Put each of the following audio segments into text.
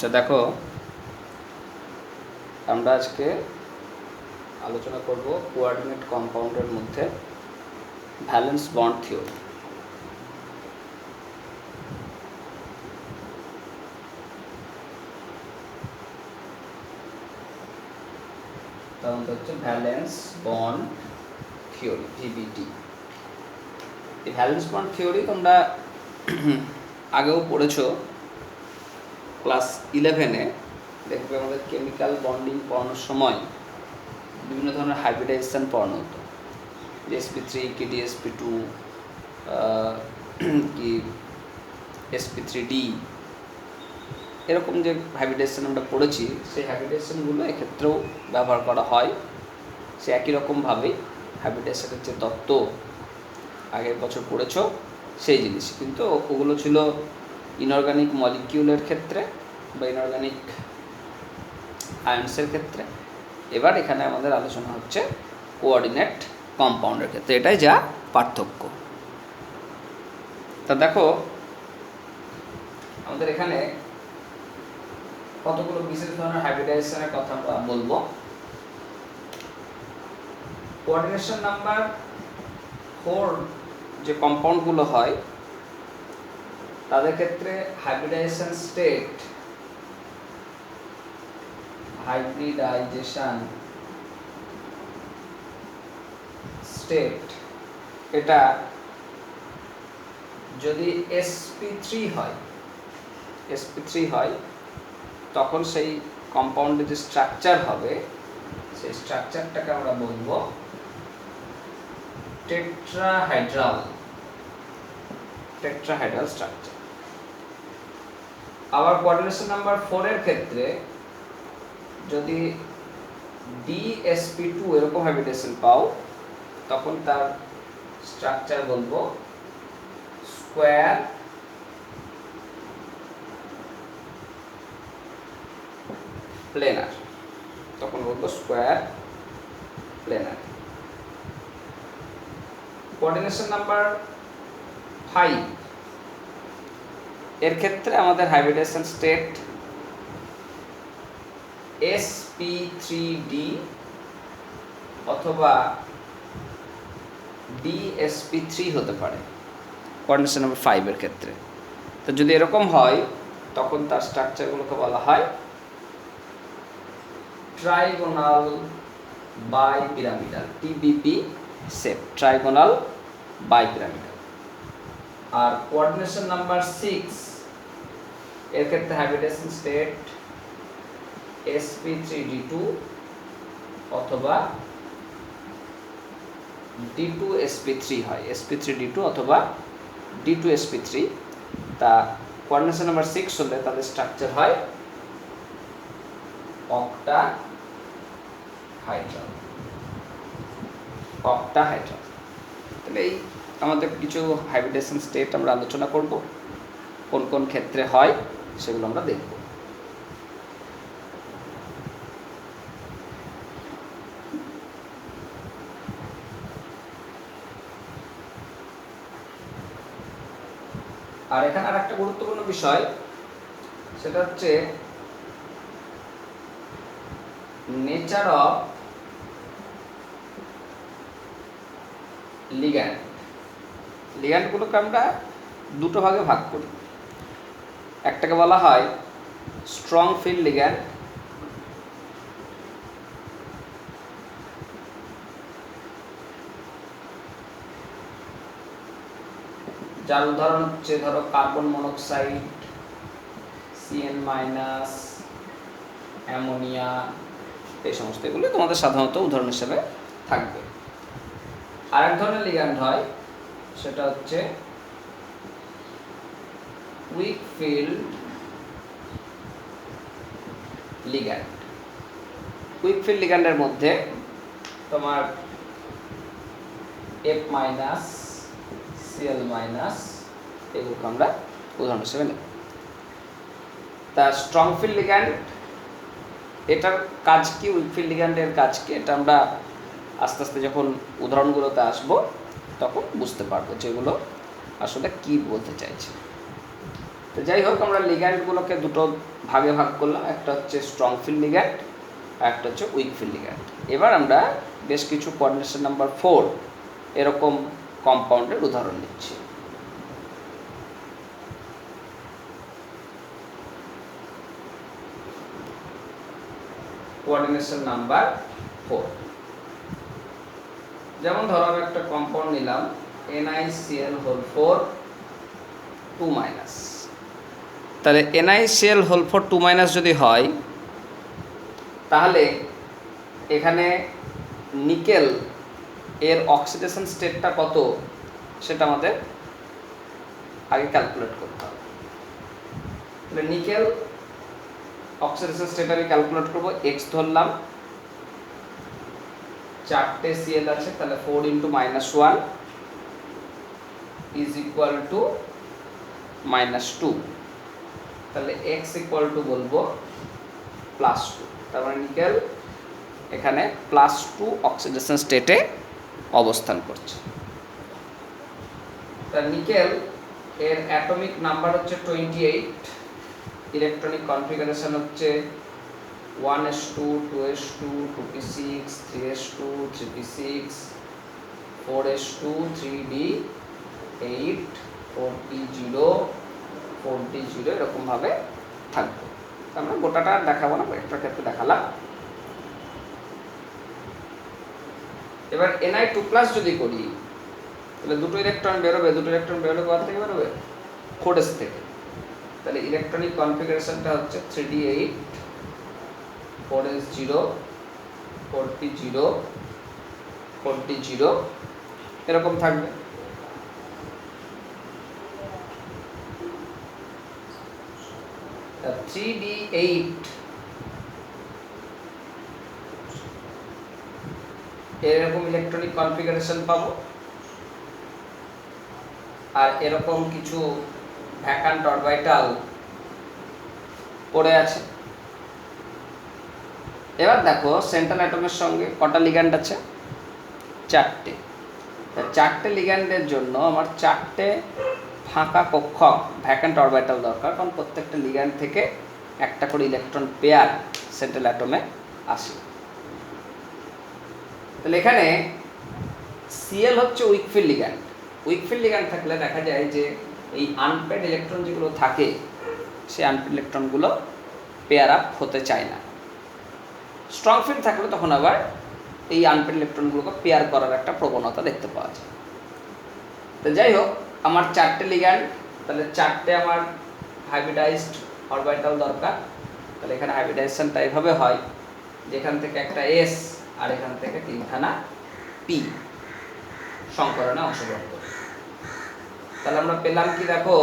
তো দেখো, আমরা আজকে আলোচনা করব কোঅর্ডিনেট কম্পাউন্ডের মধ্যে ভ্যালেন্স বন্ড থিওরি। তার মধ্যে হচ্ছে ভ্যালেন্স বন্ড থিওরি, ভিবিটি। এই ভ্যালেন্স বন্ড থিওরি তোমরা আগেও পড়েছো, ক্লাস 11-এ দেখবে আমাদের কেমিক্যাল বন্ডিং পড়ানোর সময় বিভিন্ন ধরনের হাইব্রিডাইজেশন পড়ানো হতো। sp3 কি dsp2 কি sp3d, এরকম যে হাইব্রিডাইজেশন আমরা পড়েছি, সেই হাইব্রিডাইজেশনগুলো এক্ষেত্রেও ব্যবহার করা হয়। সে একই রকমভাবেই হাইব্রিডাইজেশনের যে তত্ত্ব আগের বছর পড়েছো সেই জিনিস, কিন্তু ওগুলো ছিল ইনঅর্গানিক মলিকিউলের ক্ষেত্রে বা ইনঅর্গানিক আয়ন্সের ক্ষেত্রে। এবার এখানে আমাদের আলোচনা হচ্ছে কোঅর্ডিনেট কম্পাউন্ডের ক্ষেত্রে, এটাই যা পার্থক্য। তা দেখো, আমাদের এখানে কতগুলো বিশেষ ধরনের হাইব্রিডাইজেশনের কথা আমরা বলবো। কোঅর্ডিনেশন নাম্বার 4 যে কম্পাউন্ডগুলো হয় তাদের ক্ষেত্রে হাইব্রিডাইজেশন স্টেট এটা যদি sp3 হয় তখন সেই কম্পাউন্ডের যে স্ট্রাকচার হবে সেই স্ট্রাকচারটাকে আমরা বলবো টেট্রাহাইড্রাল স্ট্রাকচার। আবার কোঅর্ডিনেশন নাম্বার 4 এর ক্ষেত্রে যদি dsp2 এরকম হাইব্রিডেশন পাও তখন তার স্ট্রাকচার বলবো স্কোয়ার প্লেনার, কোঅর্ডিনেশন নাম্বার 5 এর ক্ষেত্রে আমাদের হাইব্রিডেশন স্টেট sp3d অথবা dsp3 হতে পারে কোঅর্ডিনেশন নাম্বার 5 এর ক্ষেত্রে। তো যদি এরকম হয় তখন তার স্ট্রাকচারগুলোকে বলা হয় ট্রাইগোনাল বাইপিরামিডাল, TBP শেপ, ট্রাইগোনাল বাইপিরামিডাল। আর কোঅর্ডিনেশন নাম্বার 6 এর ক্ষেত্রে হাইব্রিডেশন স্টেট sp3d2 অথবা d2sp3 হয়, sp3d2 অথবা d2sp3। তা কোঅর্ডিনেশন নাম্বার 6 হলে তাদের স্ট্রাকচার হয় অক্টাহাইড্রাল। তাহলে এই আমাদের কিছু হাইব্রিডেশন স্টেট আমরা আলোচনা করব, কোন কোন ক্ষেত্রে হয় সেগুলো আমরা দেখব। আর এখানে আরেকটা গুরুত্বপূর্ণ বিষয়, সেটা হচ্ছে নেচার অফ লিগ্যান্ডগুলোকে আমরা দুটো ভাগে ভাগ করি। একটাকে বলা হয় স্ট্রং ফিল্ড লিগ্যান্ড, যার উদাহরণ হচ্ছে ধরো কার্বন মনোক্সাইড, CN-, অ্যামোনিয়া, এই সমস্ত এগুলো তোমাদের সাধারণত উদাহরণ হিসেবে থাকবে। আর এক ধরনের লিগ্যান্ড হয়, সেটা হচ্ছে উইক ফিল্ড লিগ্যান্ডের মধ্যে তোমার F-, Cl- এগুলোকে আমরা উদাহরণ হিসেবে নেব। তা স্ট্রং ফিল্ড লিগ্যান্ড এটার কাজ কি, উইক ফিল্ড লিগ্যান্ডের কাজ কি, এটা আমরা আস্তে আস্তে যখন উদাহরণগুলোতে আসবো তখন বুঝতে পারবো যেগুলো আসলে কি বলতে চাইছে। তো যাই হোক, আমরা লিগ্যান্ডগুলোকে দুটো ভাগে ভাগ করলাম, একটা হচ্ছে স্ট্রং ফিল্ড লিগ্যান্ড আর একটা হচ্ছে উইক ফিল্ড লিগ্যান্ড। এবার আমরা বেশ কিছু কোঅর্ডিনেশন নাম্বার 4 এরকম কম্পাউন্ডের উদাহরণ নিচ্ছি। কোঅর্ডিনেশন নাম্বার 4, যেমন ধরো আমি একটা কম্পাউন্ড নিলাম NiCl4 2-, তাহলে NiCl4 2- যদি হয়, তাহলে এখানে নিকেল এর অক্সিডেশন স্টেটটা কত সেটা আমাদের আগে ক্যালকুলেট করতে হবে। তাহলে নিকেল অক্সিডেশন স্টেট আমি ক্যালকুলেট করব, এক্স ধরলাম, 4টে Cl আছে, তাহলে 4 × -1 ইজ ইকুয়াল টু -2, তাহলে x ইকুয়াল টু বলবো +2। তার মানে নিকেল এখানে +2 অক্সিডেশন স্টেটে অবস্থান করছে। তার নিকেল এর অ্যাটমিক নাম্বার হচ্ছে 28, ইলেকট্রনিক কনফিগারেশন হচ্ছে 1s2 2s2 2p6 3s2 3p6 4s2 3d8 4p0 4d0 এরকমভাবে থাকবে। আমরা গোটাটা দেখাবো না, একটা ক্ষেত্রে দেখালাম। এবার Ni2+ যদি করি, তাহলে দুটো ইলেকট্রন বেরোবে, কোথা থেকে বেরোবে? 4s থেকে। তাহলে ইলেকট্রনিক কনফিগারেশনটা হচ্ছে 3d8 4s0 4p0 4d0 এরকম থাকবে। তা 3d8 এরকম ইলেকট্রনিক কনফিগারেশন পাবো, আর এরকম কিছু ভ্যাকান্ট অরবিটাল পড়ে আছে। এবার দেখো সেন্ট্রাল অ্যাটমের সঙ্গে কটা লিগ্যান্ড আছে? 4টে। 4টে লিগ্যান্ডের জন্য আমার 4টে ফাঁকা কক্ষ ভ্যাকান্ট অরবিটাল দরকার, কারণ প্রত্যেকটা লিগ্যান্ড থেকে একটা করে ইলেকট্রন পেয়ার সেন্ট্রাল অ্যাটমে আসে। তাহলে এখানে Cl হচ্ছে week field ligand. Week field ligand থাকলে দেখা যায় যে এই আনপেয়ার্ড ইলেকট্রন যেগুলো থাকে, সেই আনপেয়ার্ড ইলেকট্রনগুলো পেয়ার আপ হতে চায় না। স্ট্রং ফিল্ড থাকলে তখন আবার এই আনপেয়ার্ড ইলেকট্রনগুলোকে পেয়ার করার একটা প্রবণতা দেখতে পাওয়া যায়। তো যাই হোক, আমার 4টে লিগ্যান্ড, তাহলে 4টে আমার হাইব্রিডাইজড অরবিটাল দরকার। তাহলে এখানে হাইব্রিডাইজেশনটা এভাবে হয়, যেখান থেকে একটা S আর এখান থেকে 3খানা P সংকরণে অংশগ্রহণ করে। তাহলে আমরা পেলাম কি দেখো,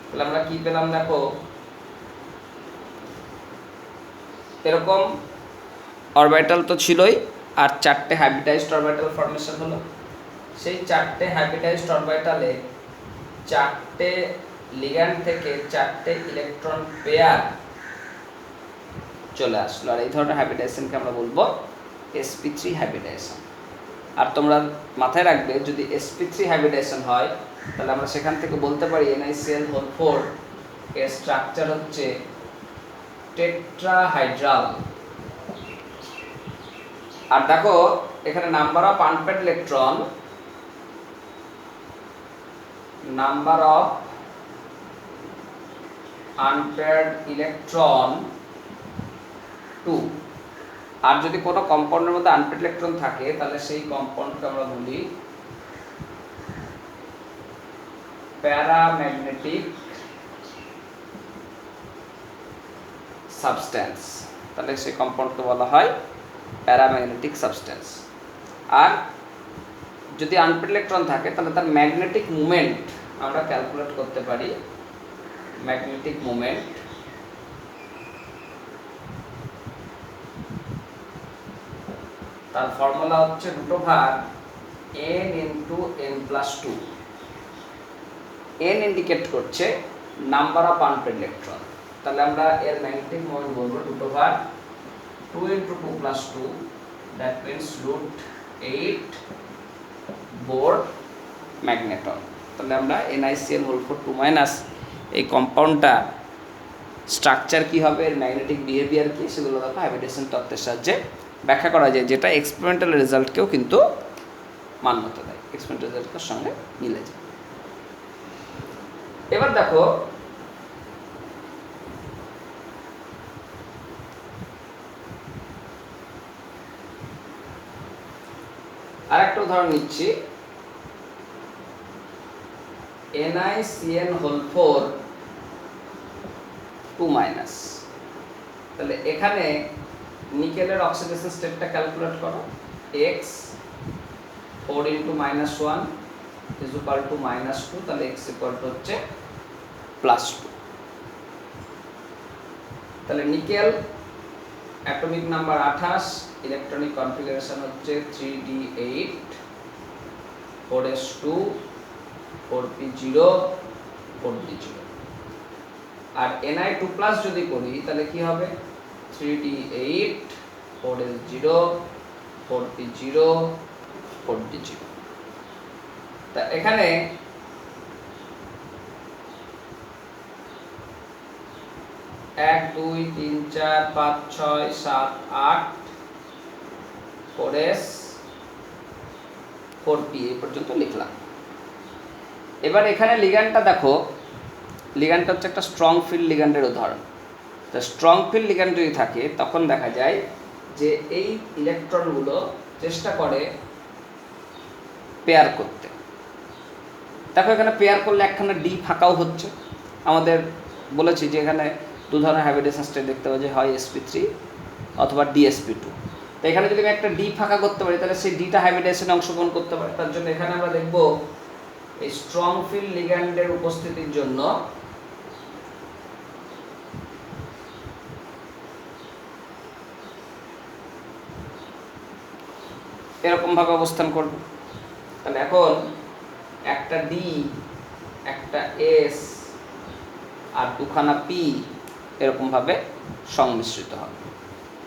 তাহলে আমরা কি পেলাম দেখো, এরকম অরবিটাল তো ছিলই, আর 4টে হাইব্রিডাইজড অরবিটাল ফর্মেশন হলো। সেই 4টে হাইব্রিডাইজড অরবিটালে 4টে লিগ্যান্ড থেকে 4টে ইলেকট্রন পেয়ার চলে আসলো, আর এই ধরনের হাইব্রিডাইজেশনকে আমরা বলবো sp3 হাইব্রিডাইজেশন। আর তোমরা মাথায় রাখবে, যদি sp3 হাইব্রিডাইজেশন হয়, তাহলে আমরা সেখান থেকে বলতে পারি NiCl4 এর স্ট্রাকচার হচ্ছে টেট্রাহাইড্রাল। আর দেখো এখানে number of unpaired electron, number of unpaired electron 2। আর যদি কোনো কম্পাউন্ডের মধ্যে আনপেয়ার্ড ইলেকট্রন থাকে, তাহলে সেই কম্পাউন্ডকে আমরা বলি প্যারাম্যাগনেটিক সাবস্ট্যান্স। তাহলে সেই কম্পাউন্ডকে বলা হয় প্যারাম্যাগনেটিক সাবস্ট্যান্স। আর যদি আনপেয়ার্ড ইলেকট্রন থাকে, তাহলে তার ম্যাগনেটিক মুভমেন্ট আমরা ক্যালকুলেট করতে পারি। ম্যাগনেটিক মুভমেন্ট তার ফর্মুলা হচ্ছে √n × n+2। n ইন্ডিকেট করছে নাম্বার অফ আনপেয়ার্ড ইলেকট্রন, তাহলে আমরা এর ম্যাগনেটিক মোমেন্ট বলবো √2 into 2 plus 2, that means √8 Bohr magneton. তাহলে আমরা NiCl(2-) এই কম্পাউন্ডটা স্ট্রাকচার কি হবে, এর ম্যাগনেটিক বিহেভিয়ার কি, সেগুলো দেখো হাইব্রিডেশন তত্ত্বের সাহায্যে ব্যাখ্যা করা যায়, যেটা এক্সপেরিমেন্টাল রেজাল্টকেও কিন্তু মান্যতা দেয়, এক্সপেরিমেন্টাল রেজাল্টের সঙ্গে মিলে যায়। এবার দেখো আরেকটা উদাহরণ নিচ্ছি, NiCN(2-) তাহলে এখানে নিকেলের অক্সিডেশন স্টেটটা ক্যালকুলেট করো, x 4 × -1 is equal to -2, তাহলে x equal to হচ্ছে +2। তাহলে nickel atomic number 28, electronic configuration হচ্ছে 3d8 4s2 4p0 4d0। আর Ni2+ যদি করি তাহলে কি হবে, 3d8 4s0 4p0 4d0। তা এখানে এক 2 3 4 5 6 7 8 4s 4p এই পর্যন্ত লিখলাম। এবার এখানে লিগ্যান্ডটা দেখো, লিগ্যান্ডটা হচ্ছে একটা স্ট্রং ফিল্ড লিগ্যান্ডের উদাহরণ। তো স্ট্রং ফিল্ড লিগ্যান্ড যদি থাকে তখন দেখা যায় যে এই ইলেকট্রনগুলো চেষ্টা করে পেয়ার করতে। দেখো এখানে পেয়ার করলে একখানা ডি ফাঁকাও হচ্ছে। আমাদের বলেছি যে এখানে দু ধরনের হাইব্রিডেশন স্টেট দেখতে পাওয়া যায়, হয় sp3 অথবা dsp2। তো এখানে যদি আমি একটা ডি ফাঁকা করতে পারি তাহলে সেই ডিটা হাইব্রিডেশনে অংশগ্রহণ করতে পারে। তার জন্য এখানে আমরা দেখব এই স্ট্রং ফিল্ড লিগ্যান্ডের উপস্থিতির জন্য এরকম ভাবে অবস্থান করবে। তাহলে এখন একটা ডি, একটা এস আর দুখানা পি এরকম ভাবে সংমিশ্রিত হবে।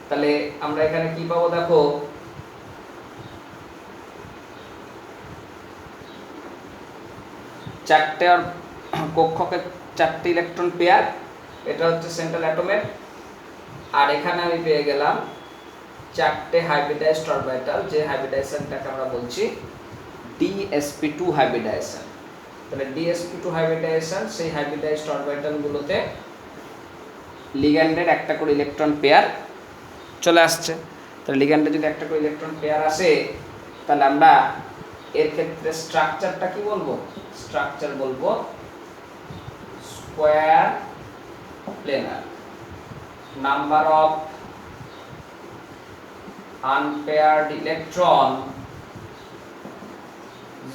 তাহলে আমরা এখানে কি পাবো দেখো, চারটে আর কক্ষকে চারটে ইলেকট্রন পেয়ার, এটা হচ্ছে সেন্ট্রাল অ্যাটমের। আর এখানে আমি পেয়ে গেলাম চারটে হাইব্রিডাইজড অরবিটাল, যে হাইব্রিডাইজেশনটাকে আমরা বলছি dsp2 হাইব্রিডাইজেশন। তাহলে dsp2 হাইব্রিডাইজেশন, সেই হাইব্রিডাইজড অরবিটালগুলোতে লিগ্যান্ডের একটা করে ইলেকট্রন পেয়ার চলে আসছে। তাহলে লিগ্যান্ডে যদি একটা করে ইলেকট্রন পেয়ার আসে তাহলে আমরা এর ক্ষেত্রে স্ট্রাকচারটা কি বলবো, স্ট্রাকচার বলবো square planer. Number of unpaired electron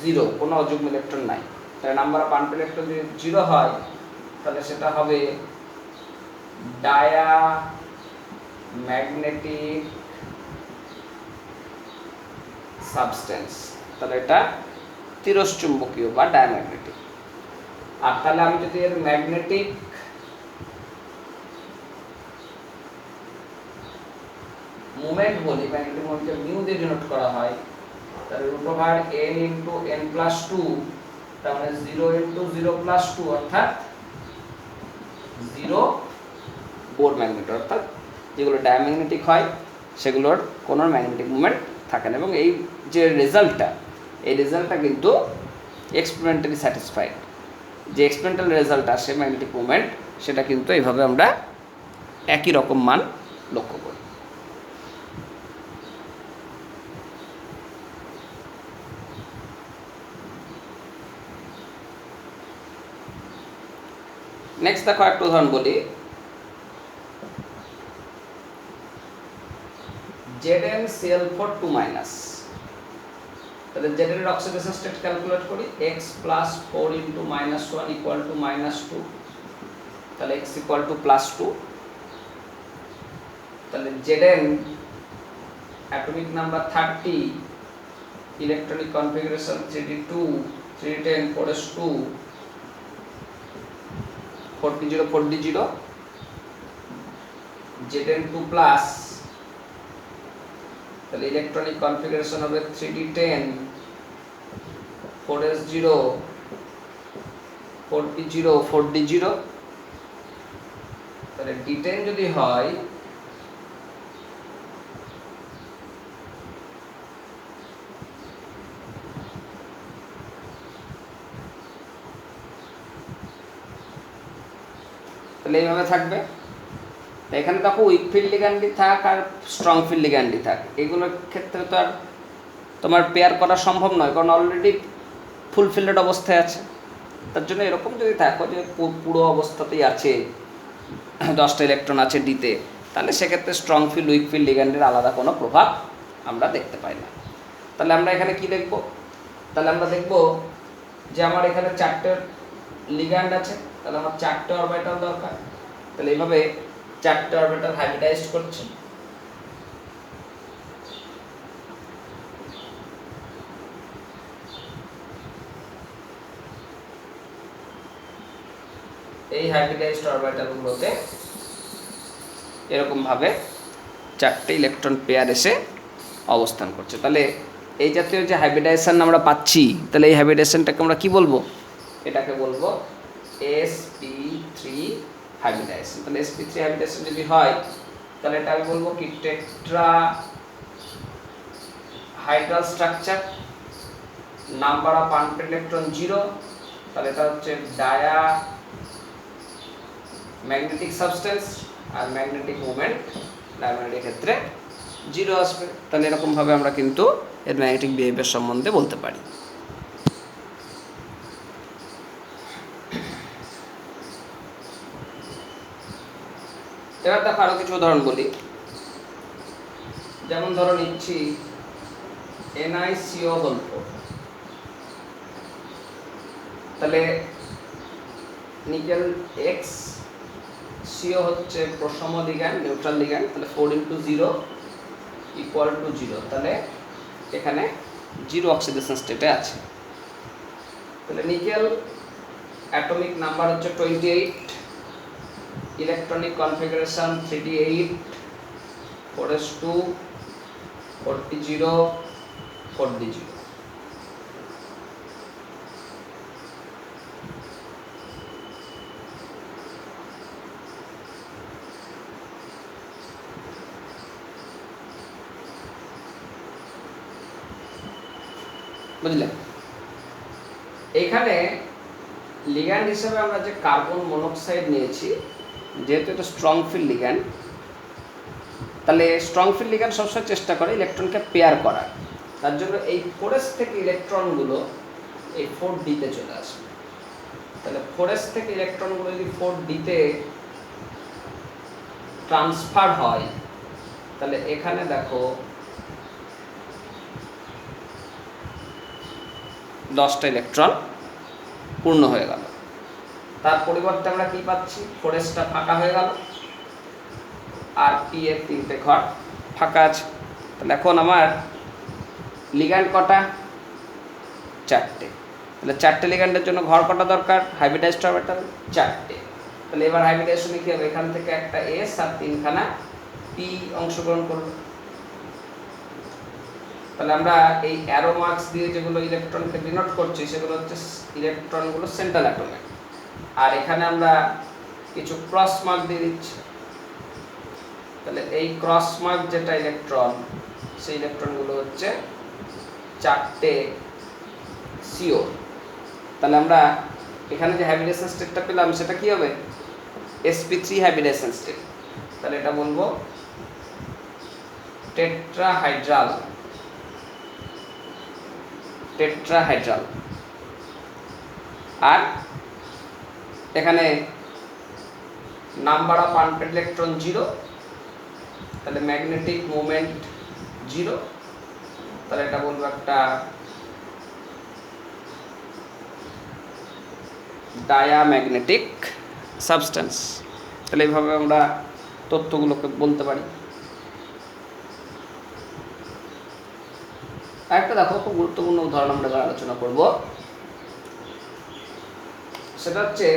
0, কোনো অযুগ্ম ইলেকট্রন নাই। তাহলে নাম্বার অফ আনপেয়ার্ড ইলেকট্রন যদি 0 হয় তাহলে সেটা হবে ডায়াম্যাগনেটিক সাবস্টেন্স। তাহলে এটা তিরস্চুম্বকীয় বা ডায়াম্যাগনেটিক। আর তাহলে আমি যদি এর ম্যাগনেটিক মোমেন্ট বলি, ম্যাগনেটিক মোমেন্টকে মিউ দিয়ে ডিনোট করা হয়, তাহলে √n × n+2, তার মানে 0 × 0+2 অর্থাৎ 0 বোর ম্যাগনেট। অর্থাৎ যেগুলো ডায়াম্যাগনেটিক হয় সেগুলোর কোনো ম্যাগনেটিক মোমেন্ট থাকে না। এবং এই যে রেজাল্টটা, এই রেজাল্টটা কিন্তু এক্সপেরিমেন্টালি স্যাটিসফাইড। যে এক্সপেরিমেন্টাল রেজাল্ট আসে ম্যাগনেটিক মোমেন্ট, সেটা কিন্তু এইভাবে আমরা একই রকম মান লক্ষ্য করি। নেক্সট দেখো একটা উদাহরণ বলি, ZnCl(4)2-। তাহলে Zn এর অক্সিডেশন স্টেট ক্যালকুলেট করি, x + 4 × -1 = -2, তাহলে x = +2। তাহলে Zn atomic number 30, electronic configuration 3d2 3d10 4s2 4p0 4d0। Zn2 plus, তাহলে ইলেকট্রনিক কনফিগারেশন হবে 3d10 4s0 4p0 4d0, তাহলে d10 যদি হয় তাহলে এইভাবে থাকবে। এখানে দেখো উইক ফিল্ড লিগ্যান্ডই থাক আর স্ট্রং ফিল্ড লিগ্যান্ডই থাক, এগুলোর ক্ষেত্রে তো আর তোমার পেয়ার করা সম্ভব নয়, কারণ অলরেডি ফুলফিল্ড অবস্থায় আছে। তার জন্য এরকম যদি থাকো যে পুরো অবস্থাতেই আছে, 10টা ইলেকট্রন আছে ডিতে, তাহলে সেক্ষেত্রে স্ট্রং ফিল্ড উইক ফিল্ড লিগ্যান্ডের আলাদা কোনো প্রভাব আমরা দেখতে পাই না। তাহলে আমরা এখানে কি দেখব? তাহলে আমরা দেখব যে আমার এখানে 4টে লিগ্যান্ড আছে, তাহলে আমার 4টে অরবিটাল দরকার। তাহলে এইভাবে 4টে অরবিটাল হাইব্রিডাইজড করছি। এই হাইব্রিডাইজড অরবিটালগুলোতে এরকম ভাবে 4টে ইলেকট্রন পেয়ার এসে অবস্থান করছে। তাহলে এই জাতীয় যে হাইব্রিডাইজেশন আমরা পাচ্ছি, তাহলে এই হাইব্রিডাইজেশনটাকে আমরা কি বলবো? এটাকে বলবো sp3 হাইব্রিডাইজেশন। তাহলে sp3 হাইব্রিডাইজেশন যদি হয়, তাহলে এটা আমি বলবো কি tetrahedral structure, number of unpaired electron 0, তাহলে এটা হচ্ছে ডায়া ম্যাগনেটিক সাবস্টেন্স, আর ম্যাগনেটিক মুভমেন্ট ডায়াম্যাগনেটিক ক্ষেত্রে 0 আসবে। তাহলে এরকমভাবে আমরা কিন্তু এর ম্যাগনেটিক বিহেভিয়ার সম্বন্ধে বলতে পারি। এবার দেখো আরো কিছু উদাহরণ বলি। যেমন ধরো নিচ্ছি NiCO4, তাহলে নিকেল X, CO হচ্ছে প্রশম লিগ্যান্ড, নিউট্রাল লিগ্যান্ড, তাহলে 4 × 0 = 0, তাহলে এখানে 0 অক্সিডেশন স্টেটে আছে। তাহলে নিকেল অ্যাটমিক নাম্বার হচ্ছে 28, electronic configuration 3d8 4s2 4p0 4d0। বুঝলেন? এখানে লিগ্যান্ড হিসেবে আমরা যে কার্বন মনোক্সাইড নিয়েছি, যেহেতু এটা স্ট্রং ফিল্ড লিগ্যান্ড, তাহলে স্ট্রং ফিল্ড লিগ্যান্ড সবসময় চেষ্টা করে ইলেকট্রনকে পেয়ার করার। তার জন্য এই 4s থেকে ইলেকট্রনগুলো এই 4d-তে চলে আসবে। তাহলে 4s থেকে ইলেকট্রনগুলো যদি 4d-তে ট্রান্সফার হয়, তাহলে এখানে দেখো 10টা ইলেকট্রন পূর্ণ হয়ে গেল। তার পরিবর্তে আমরা কি পাচ্ছি? 4sটা ফাঁকা হয়ে গেল, আর p এর 3টে ঘর ফাঁকা আছে। তাহলে এখন আমার লিগ্যান্ড কটা? 4টে। তাহলে 4টে লিগ্যান্ডের জন্য ঘর কটা দরকার? হাইব্রিডাইজড অরবিটাল 4টে। তাহলে এবার হাইব্রিডাইজেশনে কি হবে? এখান থেকে একটা s আর 3খানা p অংশগ্রহণ করবে। তাহলে আমরা এই অ্যারো মার্কস দিয়ে যেগুলো ইলেকট্রনকে ডিনোট করছি, সেগুলো হচ্ছে ইলেকট্রনগুলো সেন্ট্রাল অ্যাটমে, আর এখানে আমরা কিছু ক্রস মার্ক দিয়ে দিচ্ছি। তাহলে এই ক্রস মার্ক যেটা ইলেকট্রন, সেই ইলেকট্রনগুলো হচ্ছে 4টে CO। তাহলে আমরা এখানে যে হাইব্রিডেশন স্টেটটা পেলাম, সেটা কি হবে? sp3 হাইব্রিডেশন state. তাহলে এটা বলবো টেট্রাহাইড্রাল টেট্রাহাইড্রাল। আর এখানে নাম্বার অফ আনপেয়ার্ড ইলেকট্রন 0, তাহলে ম্যাগনেটিক মুভমেন্ট 0, তাহলে এটা বলবো একটা ডায়াম্যাগনেটিক সাবস্টেন্স। তাহলে এইভাবে আমরা তথ্যগুলোকে বলতে পারি। আরেকটা দেখো, খুব গুরুত্বপূর্ণ উদাহরণ আমরা এবার আলোচনা করব। সেটা হচ্ছে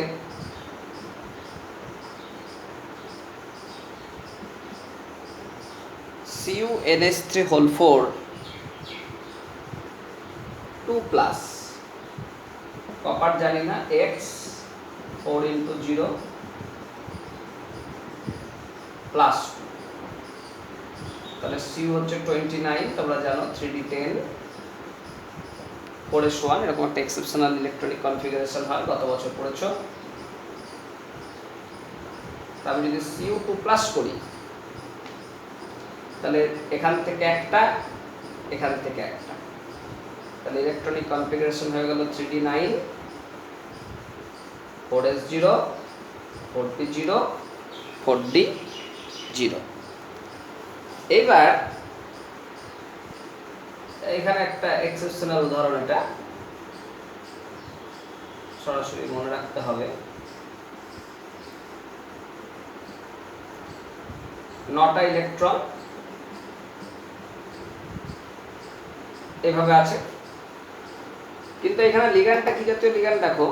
CuNH3 whole 4 2 প্লাস কপার জানি না x 4 into 0 প্লাস তাহলে Cu হচ্ছে 29 তোমরা জানো 3d10 4s1 এরকম একটা এক্সেপশনাল ইলেকট্রনিক কনফিগারেশন হয় গত বছর পড়েছো। আমি যদি Cu2 প্লাস করি তাহলে এখান থেকে একটা এখান থেকে একটা, তাহলে ইলেকট্রনিক কনফিগারেশন হয়ে গেল 3d9 4s0 4p0 4d0। এবার এখানে একটা এক্সেপশনাল উদাহরণ, এটা সরাসরি মনে রাখতে হবে। নটা ইলেকট্রন এভাবে আছে, কিন্তু এখানে লিগ্যান্ডটা কি জাতীয় লিগ্যান্ড দেখো,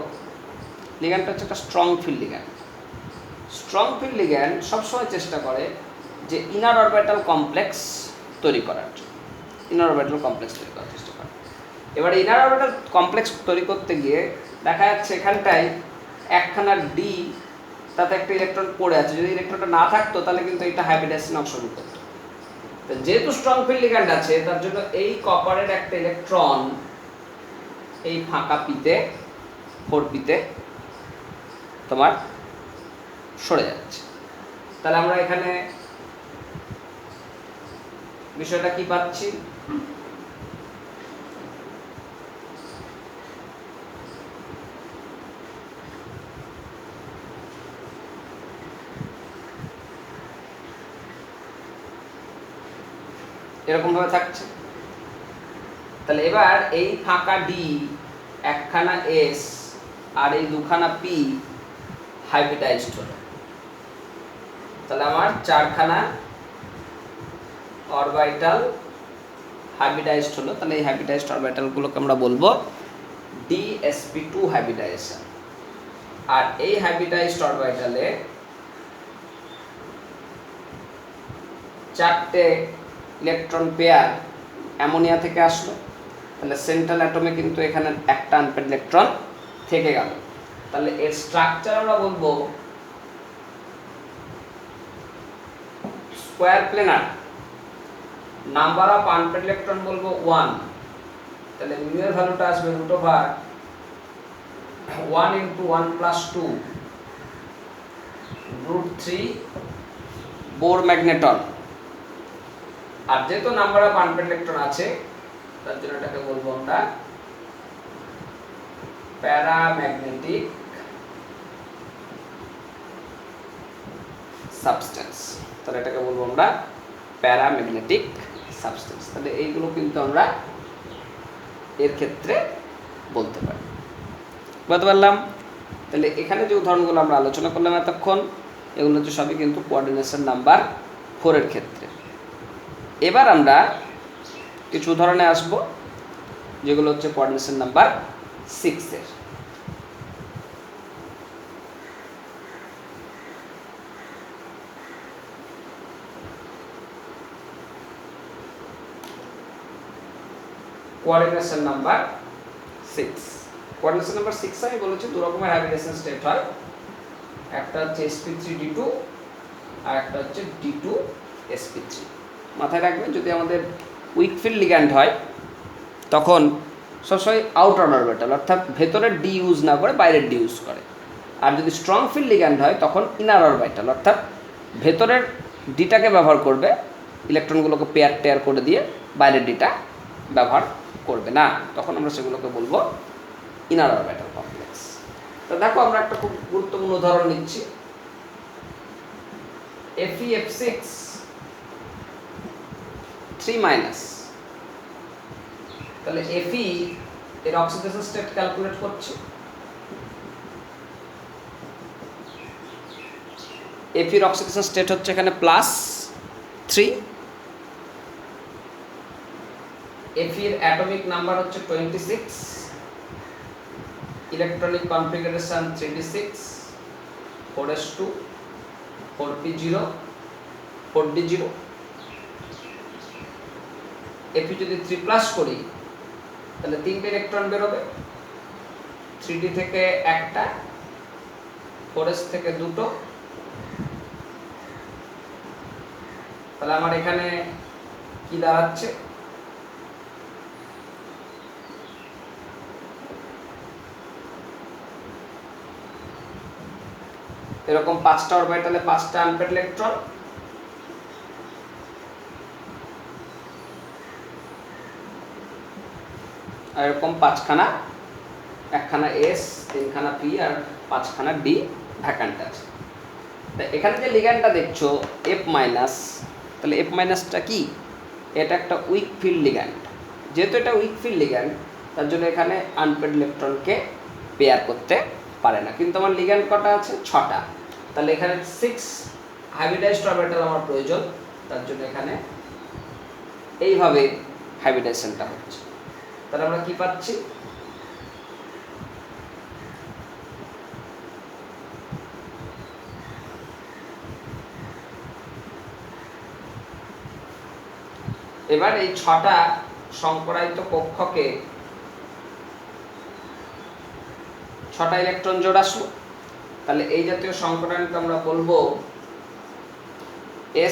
লিগ্যান্ডটা হচ্ছে একটা strong field ligand. Strong field ligand সবসময় চেষ্টা করে যে ইনার অরবিটাল কমপ্লেক্স তৈরি করার জন্য, ইনার অরবিটাল কমপ্লেক্স তৈরি করার চেষ্টা করে। এবার ইনার অরবিটাল কমপ্লেক্স তৈরি করতে গিয়ে দেখা যাচ্ছে এখানটায় একখানা ডি, তাতে একটা ইলেকট্রন পড়ে আছে, যদি ইলেকট্রনটা না থাকতো তাহলে কিন্তু এটা হাইব্রিডাইজেশন অংশগ্রহণ করতো। তো যেহেতু স্ট্রং ফিল্ড লিগ্যান্ড আছে তার জন্য এই কপারের একটা ইলেকট্রন এই ফাঁকা পিতে 4p-তে তোমার সরে যাচ্ছে। তাহলে আমরা এখানে বিষয়টা কি পাচ্ছি, এরকম ভাবে থাকছে। তাহলে এবার এই ফাঁকা ডি, একখানা এস আর এই দুখানা পি হাইব্রিডাইজড হলো, তাহলে আমার চারখানা অরবিটাল হাইব্রিডাইজড হলো। তাহলে এই হাইব্রিডাইজড অরবিটালগুলোকে আমরা বলবো DsP2 হাইব্রিডাইজেশন। আর এই হাইব্রিডাইজড অরবিটালে চারটে ইলেকট্রন পেয়ার অ্যামোনিয়া থেকে আসলো, তাহলে সেন্ট্রাল অ্যাটমে কিন্তু এখানে একটা আনপেয়ার্ড ইলেকট্রন থেকে গেল। তাহলে এর স্ট্রাকচার আমরা বলবো square planer, number of unpaired electron বলবো 1, তাহলে মিউ এর ভ্যালুটা আসবে √1 into 1 plus 2 √3 বোর ম্যাগনেটন। আর যেহেতু নাম্বার অফ আনপেয়ার্ড ইলেকট্রন আছে তার জন্য এটাকে বলবো আমরা প্যারাম্যাগনেটিক সাবস্টেন্স। তাহলে এটাকে বলবো আমরা প্যারাম্যাগনেটিক সাবস্টেন্স। তাহলে এইগুলো কিন্তু আমরা এর ক্ষেত্রে বলতে পারি, বুঝতে পারলাম। তাহলে এখানে যে উদাহরণগুলো আমরা আলোচনা করলাম এতক্ষণ, এগুলো হচ্ছে সবই কিন্তু কোঅর্ডিনেশন নাম্বার 4 এর ক্ষেত্রে। এবার আমরা কিছু উদাহরণে আসব যেগুলো হচ্ছে কোঅর্ডিনেশন নাম্বার 6 এর। কোঅর্ডিনেশন নাম্বার 6, কোঅর্ডিনেশন নাম্বার 6 আমি বলেছি দু রকমের হাইব্রিডেশন স্টেট হয়, একটা হচ্ছে sp3d2 আর একটা হচ্ছে d2sp3। মাথায় রাখবেন যদি আমাদের উইক ফিল্ড লিগ্যান্ড হয় তখন সবসময় আউটার অরবিটাল অর্থাৎ ভেতরের ডি ইউজ না করে বাইরের ডি ইউজ করে, আর যদি স্ট্রং ফিল্ড লিগ্যান্ড হয় তখন ইনার অরবিটাল অর্থাৎ ভেতরের ডিটাকে ব্যবহার করবে, ইলেকট্রনগুলোকে পেয়ার টেয়ার করে দিয়ে বাইরের ডিটা ব্যবহার করবে না, তখন আমরা সেগুলোকে বলবো ইনার অরবিটাল কমপ্লেক্স। তো দেখো আমরা একটা খুব গুরুত্বপূর্ণ উদাহরণ নিচ্ছি, FeF6 3-, তাহলে Fe এর অক্সিডেশন স্টেট ক্যালকুলেট করছি। Fe এর অক্সিডেশন স্টেট হচ্ছে এখানে +3, Fe এর অ্যাটমিক নাম্বার হচ্ছে 26, electronic configuration 3d6 4s2 4p0 4d0। Fe যদি 3+ করি তাহলে 3টে ইলেকট্রন বেরোবে, 3d থেকে একটা, 4s থেকে দুটো। তাহলে আমার এখানে কি দাঁড়াচ্ছে, এরকম 5টা অরবিটালে 5টা আনপেয়ার্ড ইলেকট্রন, আর এরকম 5খানা, একখানা S, 3খানা P আর 5খানা D ভ্যাকান্ট আছে। তা এখানে যে লিগ্যান্ডটা দেখছো F-, তাহলে F-টা কি? এটা একটা উইক ফিল্ড লিগ্যান্ড। যেহেতু এটা উইক ফিল্ড লিগ্যান্ড তার জন্য এখানে আনপেয়ার্ড ইলেকট্রনকে পেয়ার করতে পারে না, কিন্তু আমার লিগ্যান্ড কটা আছে? 6টা। তাহলে এখানে 6 হাইব্রিডাইজড অরবিটাল আমার প্রয়োজন, তার জন্য এখানে এইভাবে হাইব্রিডাইজেশনটা হচ্ছে। তাহলে আমরা কি পাচ্ছি, এবার এই 6টা সংকরায়িত কক্ষকে 6টা ইলেকট্রন জোড় আসলো। তাহলে এই জাতীয় সংকরায়নকে আমরা বলবো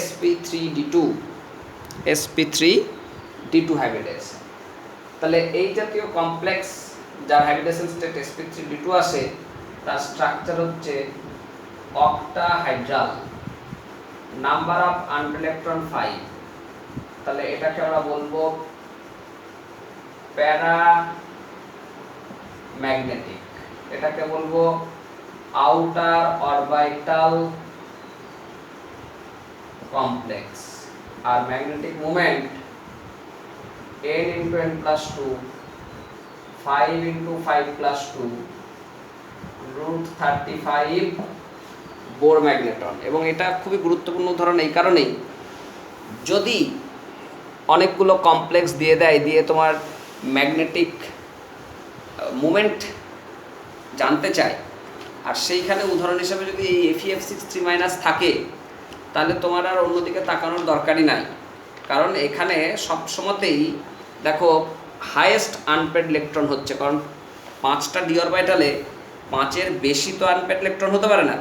sp3d2 হাইব্রিডাইজেশন। তাহলে এই জাতীয় কমপ্লেক্স যার হাইব্রিডাইজেশন স্টেট sp3d2 আসে তার স্ট্রাকচার হচ্ছে অক্টাহাইড্রাল, নাম্বার অফ আনপেয়ার্ড ইলেকট্রন 5। তাহলে এটাকে আমরা বলবো প্যারা ম্যাগনেটিক, এটাকে বলবো আউটার অরবিটাল কমপ্লেক্স। আর magnetic moment n × n + 2 5 × 5 + 2 √35 Bohr magneton. এবং এটা খুবই গুরুত্বপূর্ণ উদাহরণ এই কারণেই, যদি অনেকগুলো কমপ্লেক্স দিয়ে দেয়, দিয়ে তোমার ম্যাগনেটিক মোমেন্ট জানতে চায়, আর সেইখানে উদাহরণ হিসাবে যদি এই Fe(F6)3- থাকে, তাহলে তোমার আর অন্যদিকে তাকানোর দরকারই নাই। কারণ এখানে সবসময়তেই দেখো হাইয়েস্ট আনপেয়ার্ড ইলেকট্রন হচ্ছে, কারণ 5টা ডি অরবিটালে 5-এর বেশি তো আনপেয়ার্ড ইলেকট্রন হতে পারে না।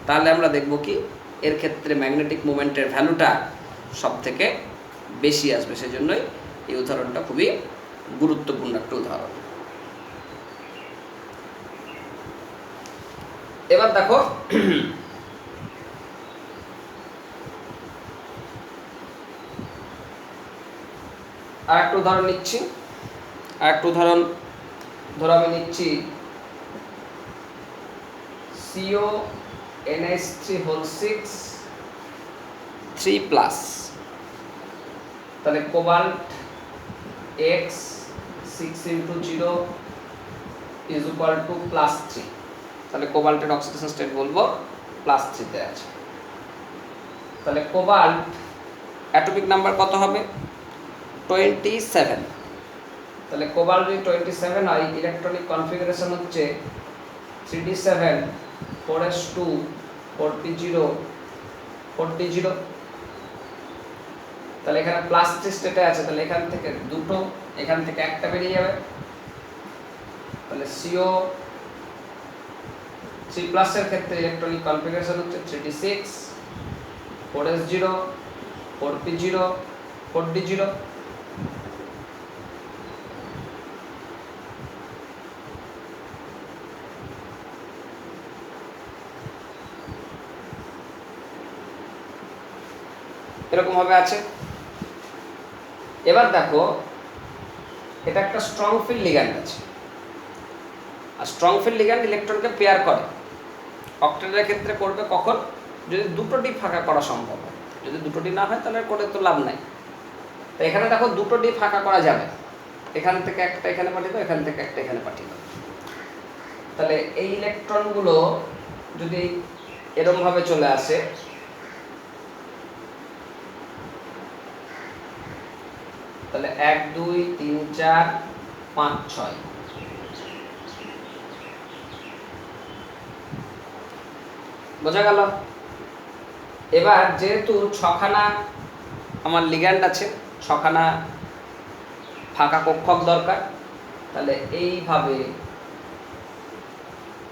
তাহলে আমরা দেখব কি এর ক্ষেত্রে ম্যাগনেটিক মোমেন্টের ভ্যালুটা সব থেকে বেশি আসবে। সেজন্যই এই উদাহরণটা খুবই গুরুত্বপূর্ণ একটা উদাহরণ। এবার দেখো আরেকটা উদাহরণ নিচ্ছি, ধরো আমি নিচ্ছি CONH3 6 3+, তাহলে কোবাল্ট X 6 × 0 = +3। তাহলে কোবাল্টের অক্সিডেশন স্টেট বলবো +3 তে আছে। তাহলে কোবাল্ট অ্যাটমিক নাম্বার কত হবে? 27। তাহলে কোবাল্ট যদি 27 হয়, ইলেকট্রনিক কনফিগারেশন হচ্ছে 3d7 4s2 4p0 4d0। তাহলে এখানে +3 স্টেটে আছে, তাহলে এখান থেকে দুটো, এখান থেকে একটা বেরিয়ে যাবে। তাহলে CO3+ এর ক্ষেত্রে ইলেকট্রনিক কনফিগারেশন হচ্ছে 3d6 4s0 4p0 4d0। এরকম ভাবে আছে। এবার দেখো এটা একটা স্ট্রং ফিল্ড লিগ্যান্ড আছে, আর স্ট্রং ফিল্ড লিগ্যান্ড ইলেকট্রনকে পেয়ার করে। অক্টেটের ক্ষেত্রে করবে কখন? যদি দুটো ডি ফাঁকা করা সম্ভব হয়। যদি দুটো ডি না হয় তাহলে করে তো লাভ নাই। তো এখানে দেখো দুটো ডি ফাঁকা করা যাবে, এখান থেকে একটা এখানে পাঠিয়ে দাও, এখান থেকে একটা এখানে পাঠিয়ে দাও। তাহলে এই ইলেকট্রনগুলো যদি এরকম ভাবে চলে আসে, তাহলে 1 2 3 4 5 6 বোঝা গেল। এবার যেহেতু 6খানা আমার লিগ্যান্ড আছে, 6খানা ফাঁকা কক্ষক দরকার, তাহলে এইভাবে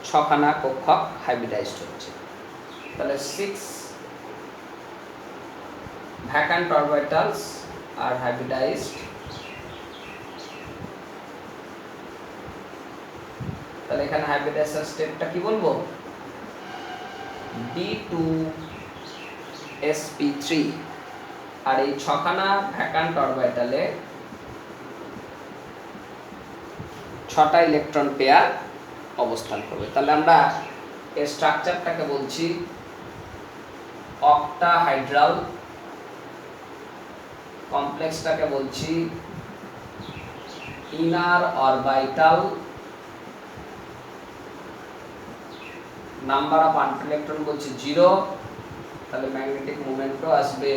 6খানা কক্ষক হাইব্রিডাইজড হচ্ছে। তাহলে 6 ভ্যাকান্ট অরবিটালস আর হাইব্রিডাইজড। তাহলে এখানে হাইব্রিডাইজেশন স্টেটটা কি বলবো, D2sp3, আর এই 6খানা ভ্যাকান্ট অরবিটালে 6টা ইলেকট্রন পেয়ার অবস্থান করবে। তাহলে আমরা এর স্ট্রাকচারটাকে বলছি অক্টাহাইড্রাল, কমপ্লেক্সটাকে বলছি inner orbital, number of Anfield electron বলছি 0, তাহলে ম্যাগনেটিক মোমেন্টও আসবে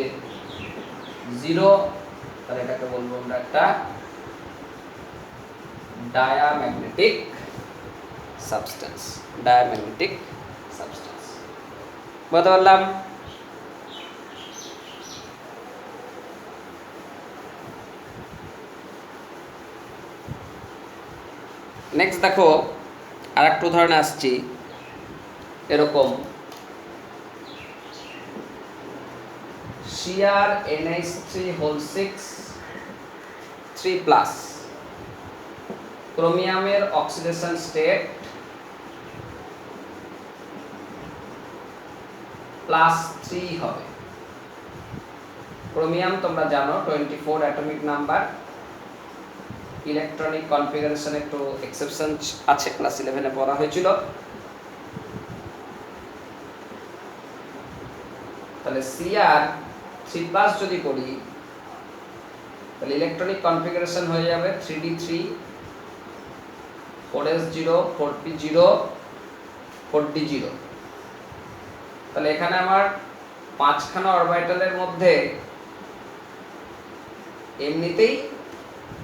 0। তাহলে এটাকে বলবো আমরা একটা ডায়াম্যাগনেটিক সাবস্টেন্স, ডায়াম্যাগনেটিক সাবস্টেন্স। বলতে পারলাম? নেক্সট দেখো আর একটা উদাহরণে আসছি, এরকম Cr NH3 6 3+, ক্রোমিয়ামের অক্সিডেশন স্টেট +3 হবে। ক্রোমিয়াম তোমরা জানো 24 অ্যাটমিক নাম্বার, ইলেকট্রনিক কনফিগারেশন একটু এক্সেপশন আছে, ক্লাস 11-এ পড়া হয়েছিল। তাহলে Cr3+ যদি করি তাহলে ইলেকট্রনিক কনফিগারেশন হয়ে যাবে 3d3 4s0 4p0 4d0। তাহলে এখানে আমার 5খানা অরবিটালের মধ্যে এমনিতেই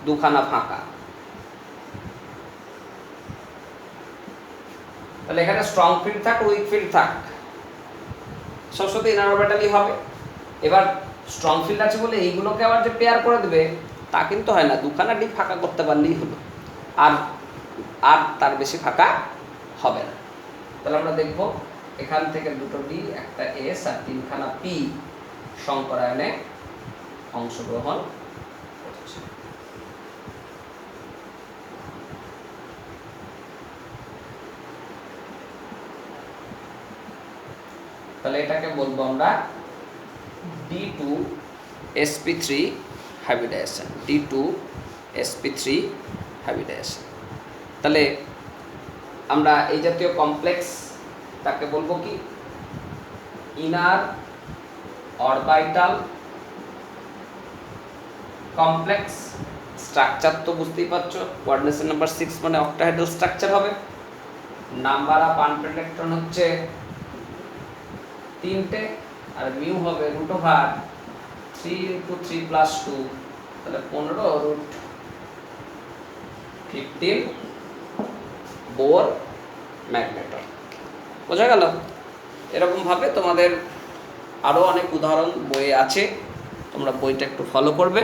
2খানা ফাঁকা, তাহলে এখানে স্ট্রং ফিল্ড থাক উইক ফিল্ড থাক সবসময় ইনার অরবিটালই হবে। এবার স্ট্রং ফিল্ড আছে বলে এইগুলোকে আবার যে পেয়ার করে দেবে তা কিন্তু হয় না, 2খানা ডি ফাঁকা করতে পারলেই হলো, আর তার বেশি ফাঁকা হবে না। তাহলে আমরা দেখব এখান থেকে 2টো ডি, একটা এস আর 3খানা পি সংকরায়নে অংশগ্রহণ করছে। তাহলে এটাকে বলবো আমরা D2sp3 হাইব্রিডাইজেশন, D2sp3 হাইব্রিডাইজেশন। তাহলে আমরা এই জাতীয় কমপ্লেক্স তাকে বলবো কি, ইনার অরবিটাল কমপ্লেক্স। স্ট্রাকচার তো বুঝতেই পারছো, কোঅর্ডিনেশন নাম্বার 6 মানে অক্টাহাইড্রাল স্ট্রাকচার হবে। নাম্বার অফ আনফিল্ড ইলেকট্রন হচ্ছে 3টে, আর মিউ হবে √3 × 3 + 2, তাহলে 15√15 বোর ম্যাগনেটর। বোঝা গেল? এরকম ভাবে তোমাদের আরও অনেক উদাহরণ বইয়ে আছে, তোমরা বইটা একটু ফলো করবে,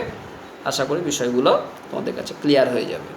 আশা করি বিষয়গুলো তোমাদের কাছে ক্লিয়ার হয়ে যাবে।